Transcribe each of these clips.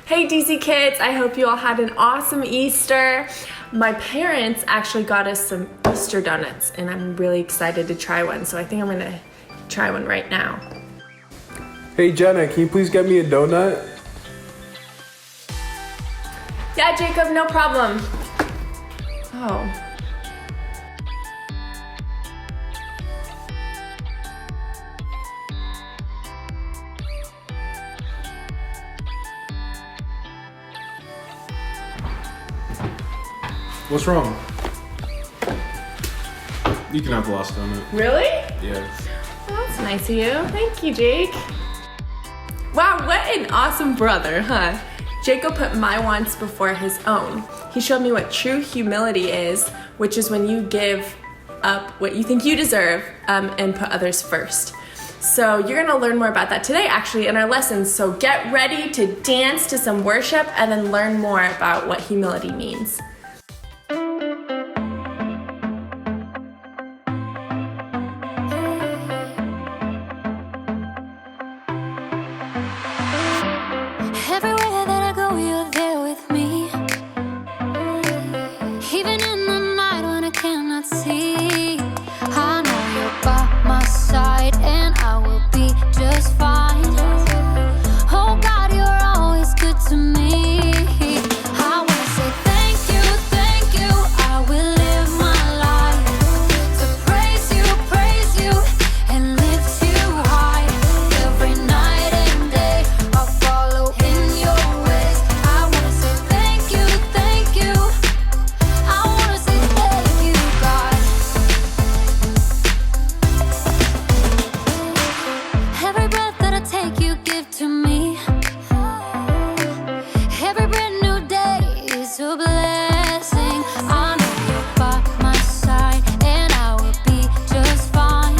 Hey DC kids, I hope you all had an awesome Easter. My parents actually got us some Easter donuts and I'm really excited to try one, so I think I'm gonna try one right now. Hey Jenna, can you please get me a donut? Yeah, Jacob, no problem. Oh. What's wrong? You can have the last donut. Really? Yeah. Well, that's nice of you. Thank you, Jake. Wow, what an awesome brother, huh? Jacob put my wants before his own. He showed me what true humility is, which is when you give up what you think you deserve and put others first. So you're gonna learn more about that today actually in our lessons. So get ready to dance to some worship and then learn more about what humility means. Everywhere that I go, you're there with me. Even in the night when I cannot see, I know you're by my side and I will be just fine. Oh God, you're always good to me. I wanna say thank you. I will live my life to praise you, and lift you high. Every night and day, I'll follow in your ways. I wanna say thank you. I wanna say thank you, God. Every breath that I take, you give to me. Every brand new day is a blessing. I know you're by my side and I will be just fine.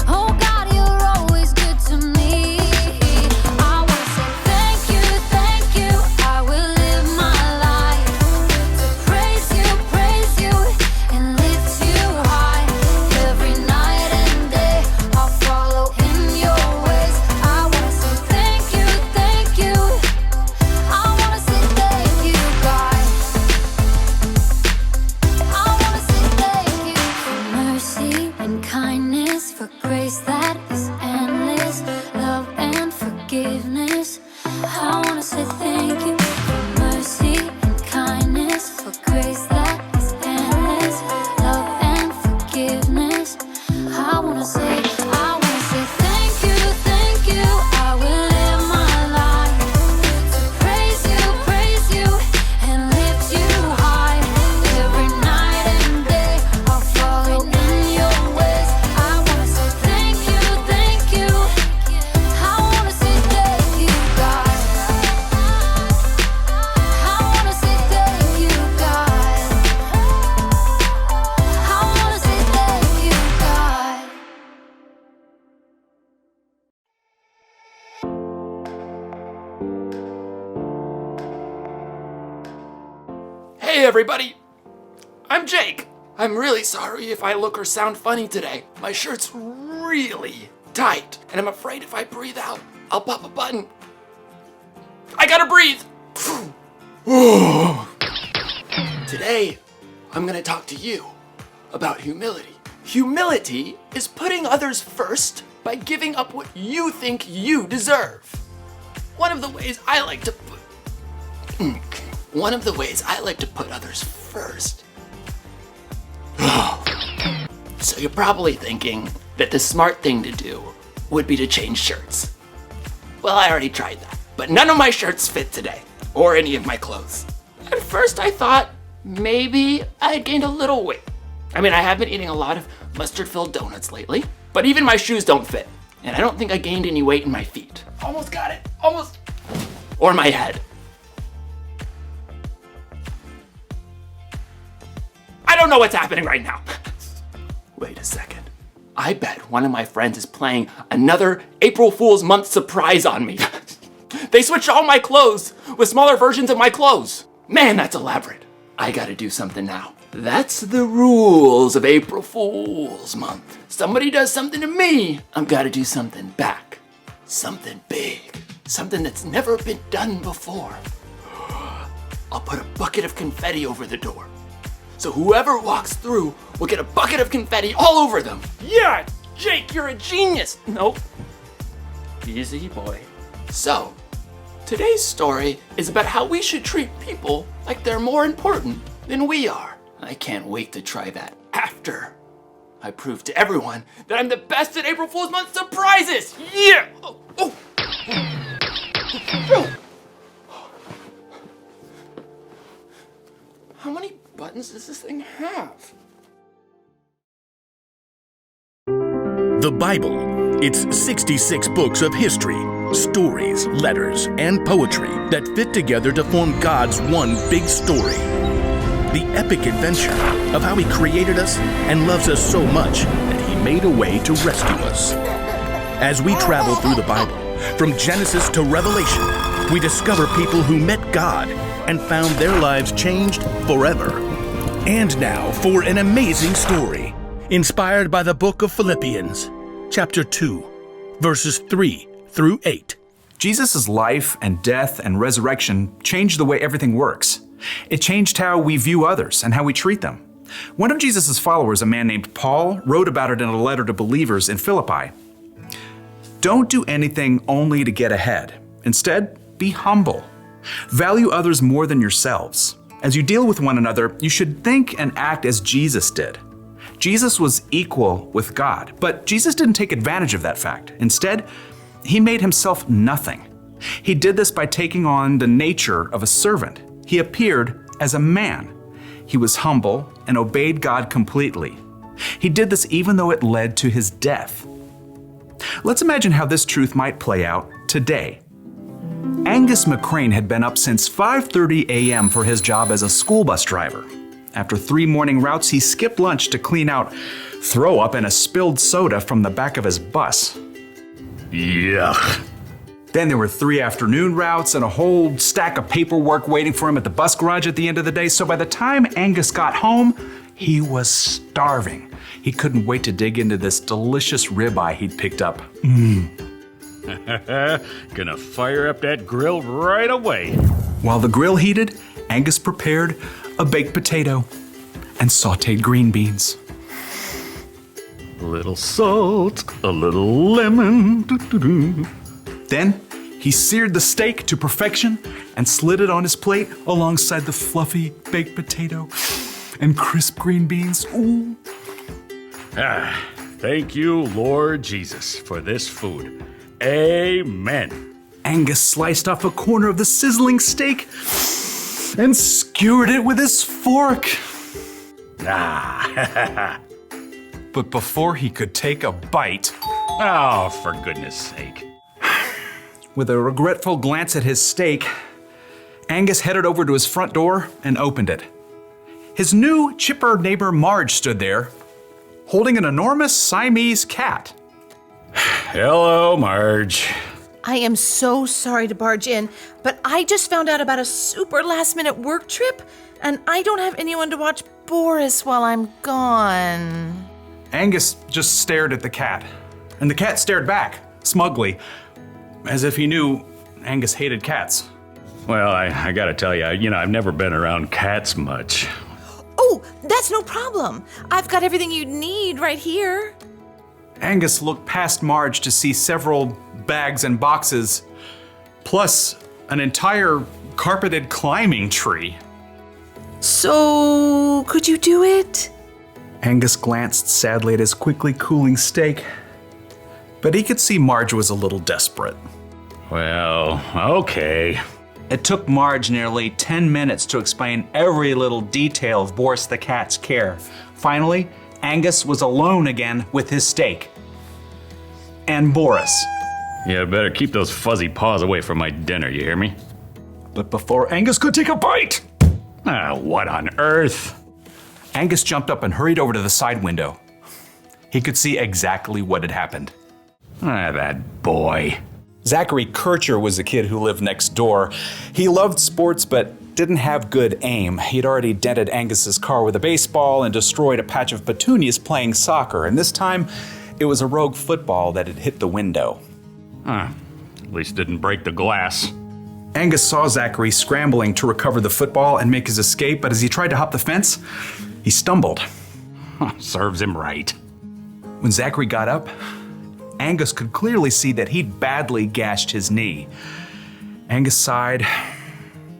Oh God, you're always good to me. I wanna say thank you. I will live my life to praise you, and lift you high. Every night and day, I'll follow in your ways. I wanna say thank you. I wanna say thank you, God. I wanna say thank you for mercy and kindness, for grace that is endless, love and forgiveness. I wanna say thank you for mercy and kindness, for grace that is endless, love and forgiveness. I wanna say thank you. I will live my life to praise you, and lift you high. Every night and day, I'll follow in your ways. I wanna say thank you. I wanna say thank you, God. I wanna say thank you, God. I wanna say thank you, God. Hey everybody! I'm Jake. I'm really sorry if I look or sound funny today. My shirt's really tight, and I'm afraid if I breathe out, I'll pop a button. I gotta breathe! Today, I'm gonna talk to you about humility. Humility is putting others first by giving up what you think you deserve. One of the ways I like to put others first. So you're probably thinking that the smart thing to do would be to change shirts. Well, I already tried that, but none of my shirts fit today, or any of my clothes. At first I thought maybe I had gained a little weight. I mean, I have been eating a lot of mustard-filled donuts lately, but even my shoes don't fit, and I don't think I gained any weight in my feet. Almost got it, almost. Or my head. I don't know what's happening right now. Wait a second. I bet one of my friends is playing another April Fool's Month surprise on me. They switched all my clothes with smaller versions of my clothes. Man, that's elaborate. I gotta do something now. That's the rules of April Fool's Month. Somebody does something to me, I've gotta do something back. Something big. something that's never been done before. I'll put a bucket of confetti over the door. So whoever walks through will get a bucket of confetti all over them. Yeah, Jake, you're a genius. Nope. Easy, boy. So, today's story is about how we should treat people like they're more important than we are. I can't wait to try that after I prove to everyone that I'm the best at April Fool's Month surprises. Yeah! Oh. How many buttons does this thing have? The Bible. It's 66 books of history, stories, letters, and poetry that fit together to form God's one big story. The epic adventure of how He created us and loves us so much that He made a way to rescue us. As we travel through the Bible, from Genesis to Revelation, we discover people who met God and found their lives changed forever. And now for an amazing story, inspired by the book of Philippians, chapter 2, verses 3 through 8. Jesus' life and death and resurrection changed the way everything works. It changed how we view others and how we treat them. One of Jesus' followers, a man named Paul, wrote about it in a letter to believers in Philippi. Don't do anything only to get ahead. Instead, be humble. Value others more than yourselves. As you deal with one another, you should think and act as Jesus did. Jesus was equal with God, but Jesus didn't take advantage of that fact. Instead, He made Himself nothing. He did this by taking on the nature of a servant. He appeared as a man. He was humble and obeyed God completely. He did this even though it led to His death. Let's imagine how this truth might play out today. Angus McCrane had been up since 5:30 a.m. for his job as a school bus driver. After 3 morning routes, he skipped lunch to clean out throw up and a spilled soda from the back of his bus. Yuck. Then there were 3 afternoon routes and a whole stack of paperwork waiting for him at the bus garage at the end of the day. So by the time Angus got home, he was starving. He couldn't wait to dig into this delicious ribeye he'd picked up. Gonna fire up that grill right away. While the grill heated, Angus prepared a baked potato and sautéed green beans. A little salt, a little lemon. Doo-doo-doo. Then he seared the steak to perfection and slid it on his plate alongside the fluffy baked potato and crisp green beans. Ooh. Thank you, Lord Jesus, for this food. Amen. Angus sliced off a corner of the sizzling steak and skewered it with his fork. But before he could take a bite, Oh, for goodness sake. with a regretful glance at his steak, Angus headed over to his front door and opened it. His new, chipper neighbor Marge stood there, holding an enormous Siamese cat. Hello, Marge. I am so sorry to barge in, but I just found out about a super last-minute work trip, and I don't have anyone to watch Boris while I'm gone. Angus just stared at the cat, and the cat stared back, smugly, as if he knew Angus hated cats. Well, I gotta tell you, I've never been around cats much. Oh, that's no problem. I've got everything you need right here. Angus looked past Marge to see several bags and boxes, plus an entire carpeted climbing tree. So, could you do it? Angus glanced sadly at his quickly cooling steak, but he could see Marge was a little desperate. Well, okay. It took Marge nearly 10 minutes to explain every little detail of Boris the cat's care. Finally, Angus was alone again with his steak. And Boris. Yeah, better keep those fuzzy paws away from my dinner, you hear me? But before Angus could take a bite, What on earth? Angus jumped up and hurried over to the side window. He could see exactly what had happened. That boy. Zachary Kircher was the kid who lived next door. He loved sports but didn't have good aim. He'd already dented Angus's car with a baseball and destroyed a patch of petunias playing soccer, and this time it was a rogue football that had hit the window. least didn't break the glass. Angus saw Zachary scrambling to recover the football and make his escape, but as he tried to hop the fence, he stumbled. Serves him right. When Zachary got up, Angus could clearly see that he'd badly gashed his knee. Angus sighed,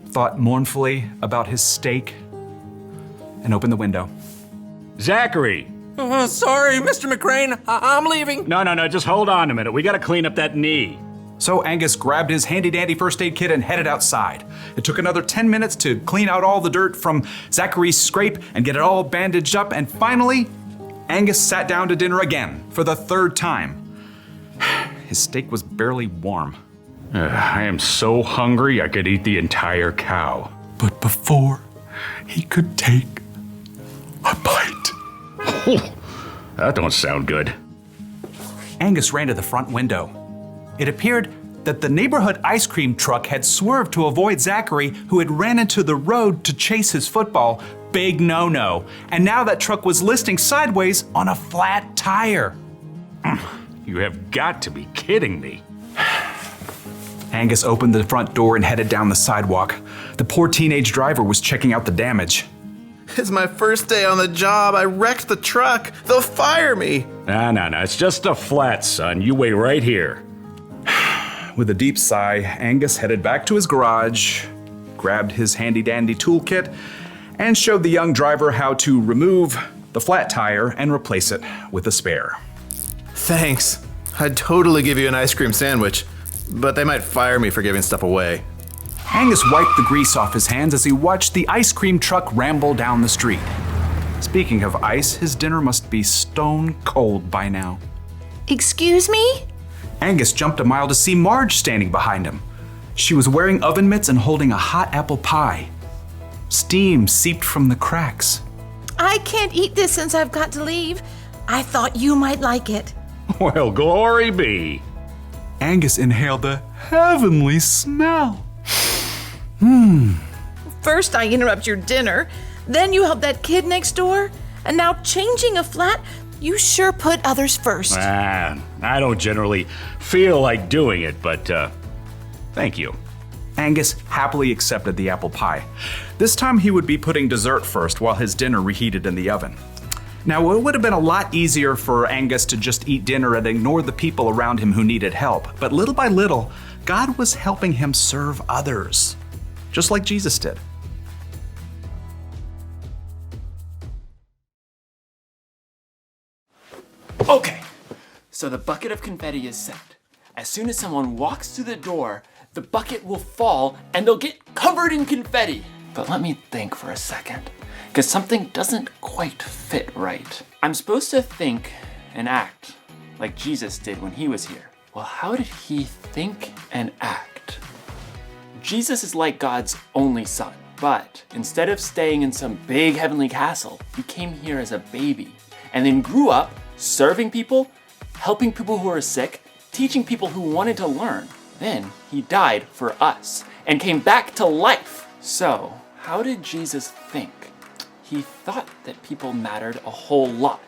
thought mournfully about his steak, and opened the window. Zachary! Sorry, Mr. McCrane. I'm leaving. No, just hold on a minute. We gotta clean up that knee. So Angus grabbed his handy-dandy first aid kit and headed outside. It took another 10 minutes to clean out all the dirt from Zachary's scrape and get it all bandaged up, and finally, Angus sat down to dinner again for the third time. His steak was barely warm. I am so hungry I could eat the entire cow. But before he could take a bite, That don't sound good. Angus ran to the front window. It appeared that the neighborhood ice cream truck had swerved to avoid Zachary, who had ran into the road to chase his football. Big no-no. And now that truck was listing sideways on a flat tire. You have got to be kidding me. Angus opened the front door and headed down the sidewalk. The poor teenage driver was checking out the damage. It's my first day on the job. I wrecked the truck. They'll fire me. No. It's just a flat, son. You wait right here. With a deep sigh, Angus headed back to his garage, grabbed his handy-dandy toolkit, and showed the young driver how to remove the flat tire and replace it with a spare. Thanks. I'd totally give you an ice cream sandwich, but they might fire me for giving stuff away. Angus wiped the grease off his hands as he watched the ice cream truck ramble down the street. Speaking of ice, his dinner must be stone cold by now. Excuse me? Angus jumped a mile to see Marge standing behind him. She was wearing oven mitts and holding a hot apple pie. Steam seeped from the cracks. I can't eat this since I've got to leave. I thought you might like it. Well, glory be. Angus inhaled the heavenly smell. First I interrupt your dinner, then you help that kid next door, and now changing a flat? You sure put others first. I don't generally feel like doing it, but thank you. Angus happily accepted the apple pie. This time he would be putting dessert first while his dinner reheated in the oven. Now, it would have been a lot easier for Angus to just eat dinner and ignore the people around him who needed help, but little by little, God was helping him serve others, just like Jesus did. Okay, so the bucket of confetti is set. As soon as someone walks through the door, the bucket will fall and they'll get covered in confetti. But let me think for a second, because something doesn't quite fit right. I'm supposed to think and act like Jesus did when he was here. Well, how did he think and act? Jesus is like God's only son, but instead of staying in some big heavenly castle, he came here as a baby and then grew up serving people, helping people who are sick, teaching people who wanted to learn. Then he died for us and came back to life. So, how did Jesus think? He thought that people mattered a whole lot.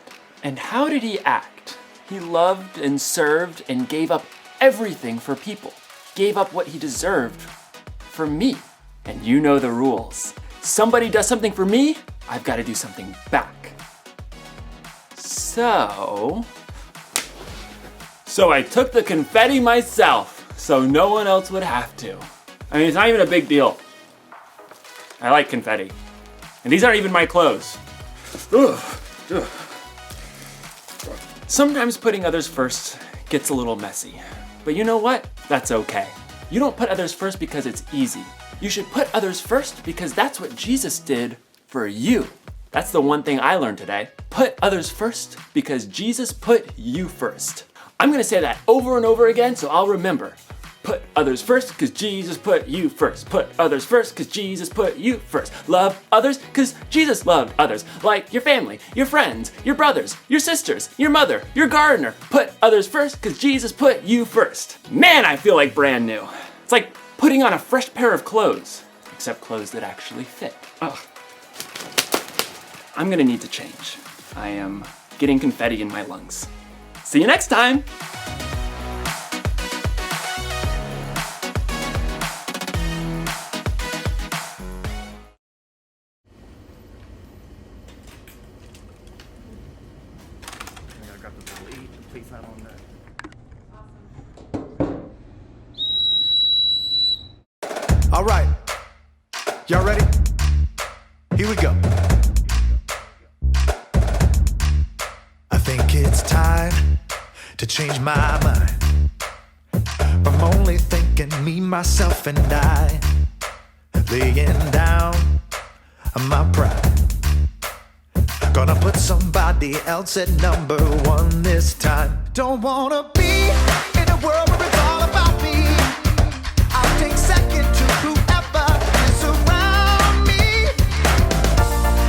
And how did he act? He loved and served and gave up everything for people. Gave up what he deserved for me. And you know the rules. Somebody does something for me, I've got to do something back. So I took the confetti myself, so no one else would have to. I mean, it's not even a big deal. I like confetti. And these aren't even my clothes. Ugh. Sometimes putting others first gets a little messy. But you know what? That's okay. You don't put others first because it's easy. You should put others first because that's what Jesus did for you. That's the one thing I learned today. Put others first because Jesus put you first. I'm gonna say that over and over again so I'll remember. Put others first because Jesus put you first. Put others first because Jesus put you first. Love others because Jesus loved others. Like your family, your friends, your brothers, your sisters, your mother, your gardener. Put others first because Jesus put you first. Man, I feel like brand new. It's like putting on a fresh pair of clothes, except clothes that actually fit. Ugh. I'm gonna need to change. I am getting confetti in my lungs. See you next time! All right. Y'all ready? Here we go. I think it's time to change my mind from only thinking me, myself, and I, laying down my pride. Gonna put somebody else at number one this time. Don't wanna be in a world where it's all about me. I'll take second to whoever is around me.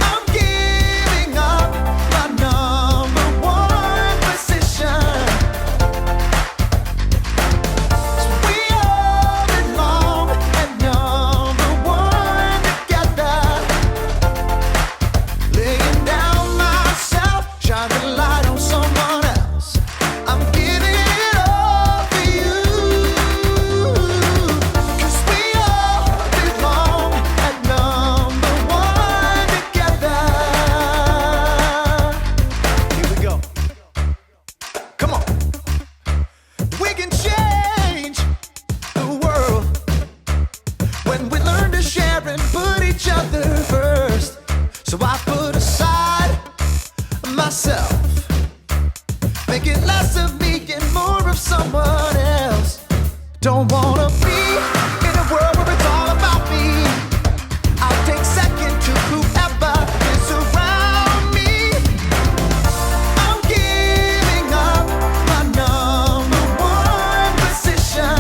I'm giving up my number one position. So we all belong at number one together. Laying down myself, shine the light on someone else. I'm giving it all for you. 'Cause we all belong at number one together. Here we go. Come on. We can change the world when we learn to share and put each other first. So I put aside myself, make it less of me and more of someone else. Don't wanna be in a world where it's all about me. I'll take second to whoever is around me. I'm giving up my number one position.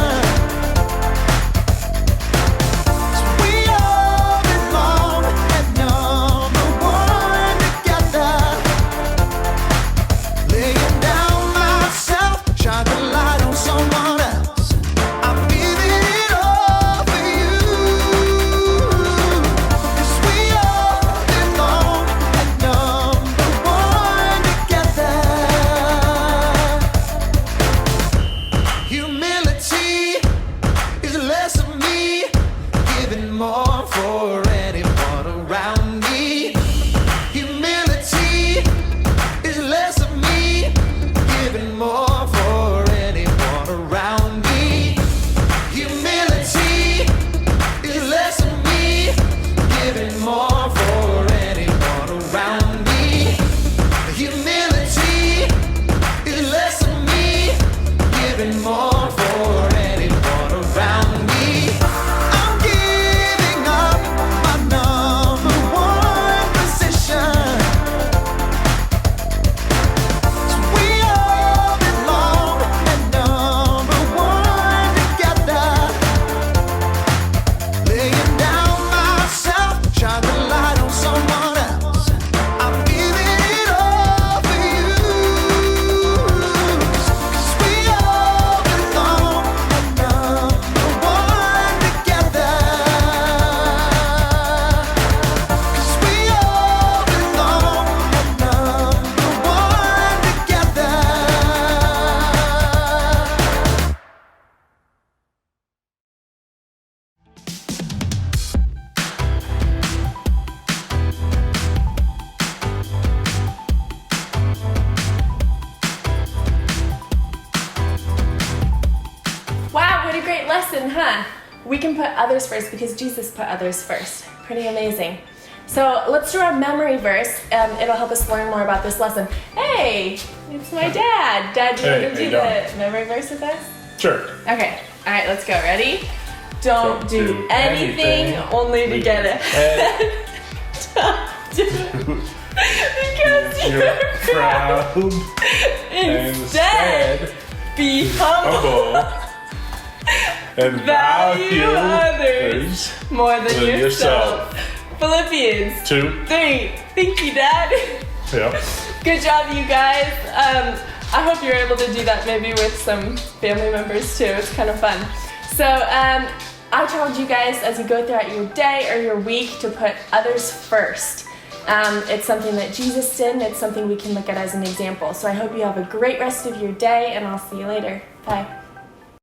So we all belong at number one together. Laying down myself, shine the light on someone else. I'm giving it all for you. 'Cause we all belong at number one together. Humility is less of me, giving more for anyone around me. Humility is less of me, giving more for anyone around me. Humility is less of me, giving more for anyone around me. Humility is less of me, giving more for anyone around me. I'm giving up my number one position. So we all belong at number one together. Laying down myself, shine the light on someone else. I'm giving it all for you. 'Cause we all belong at number one together. 'Cause we all belong at number one together. Wow, what a great lesson, huh? We can put others first because Jesus put others first. Pretty amazing. So let's do our memory verse. It'll help us learn more about this lesson. Hey, it's my dad. Dad, do you want to do the memory verse with us? Sure. Okay, all right, let's go. Ready? Don't do anything only to get ahead. Don't do because you're proud. Instead, be humble. And Value others more than yourself. Philippians 2:3. Thank you, Dad. Yeah. Good job, you guys. I hope you're able to do that maybe with some family members too. It's kind of fun. So I challenge you guys as you go throughout your day or your week to put others first. It's something that Jesus did, and it's something we can look at as an example. So I hope you have a great rest of your day, and I'll see you later. Bye.